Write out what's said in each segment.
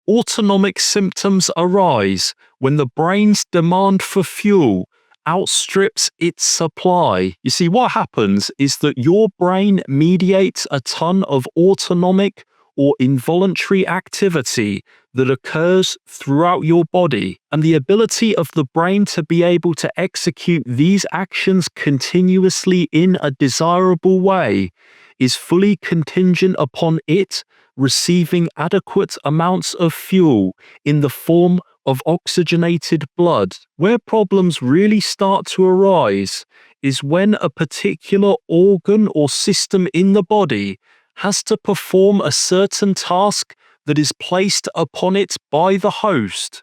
Autonomic symptoms arise when the brain's demand for fuel outstrips its supply. You see, what happens is that your brain mediates a ton of autonomic or involuntary activity that occurs throughout your body, and the ability of the brain to be able to execute these actions continuously in a desirable way is fully contingent upon it receiving adequate amounts of fuel in the form of oxygenated blood. Where problems really start to arise is when a particular organ or system in the body has to perform a certain task that is placed upon it by the host,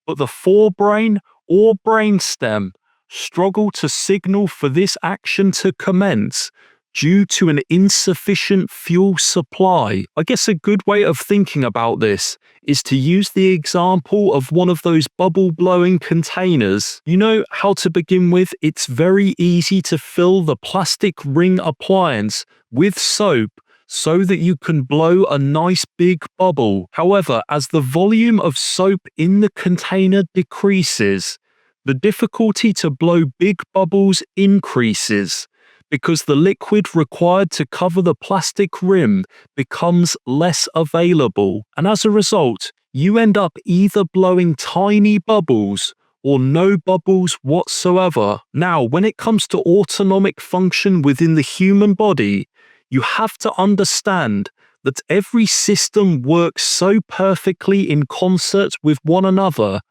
but the forebrain or brainstem struggle to signal for this action to commence due to an insufficient fuel supply. I guess a good way of thinking about this is to use the example of one of those bubble blowing containers. You know how to begin with, it's very easy to fill the plastic ring appliance with soap so that you can blow a nice big bubble. However, as the volume of soap in the container decreases, the difficulty to blow big bubbles increases, because the liquid required to cover the plastic rim becomes less available. And as a result, you end up either blowing tiny bubbles or no bubbles whatsoever. Now, when it comes to autonomic function within the human body, you have to understand that every system works so perfectly in concert with one another.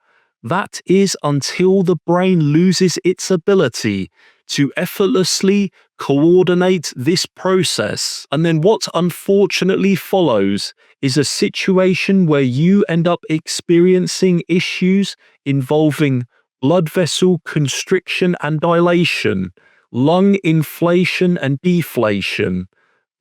That is until the brain loses its ability to effortlessly coordinate this process. And then what unfortunately follows is a situation where you end up experiencing issues involving blood vessel constriction and dilation, lung inflation and deflation,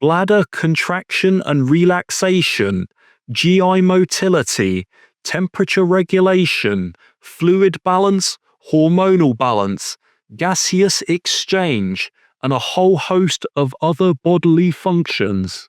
bladder contraction and relaxation, GI motility, temperature regulation, fluid balance, hormonal balance, gaseous exchange, and a whole host of other bodily functions.